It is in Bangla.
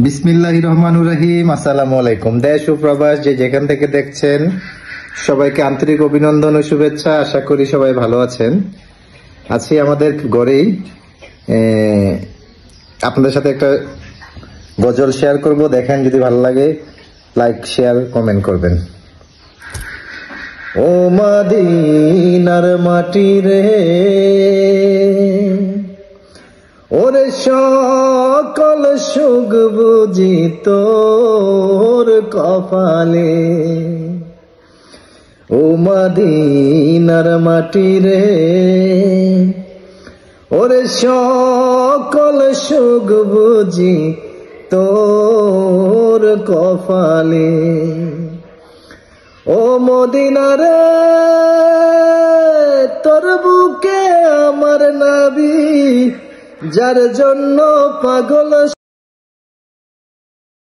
বিসমিল্লাহির রহমানির রহিম। আসসালামু আলাইকুম। দেশ ও প্রবাস যে যেখান থেকে দেখছেন সবাইকে আন্তরিক অভিনন্দন ও শুভেচ্ছা। আশা করি সবাই ভালো আছেন। আছি আমাদের ঘরেই। আপনাদের সাথে একটা গজল শেয়ার করব, দেখেন যদি ভালো লাগে লাইক শেয়ার কমেন্ট করবেন। ও মদিনার মাটি রে, ওরে সকল সুখ বুঝি তোর কপালে। ও মদিনার মাটি রে, ওরে সকল সুখ বুঝি তোর কপালে। ও মদিনা রে, তোর বুকে আমার নবী, যার জন্য পাগল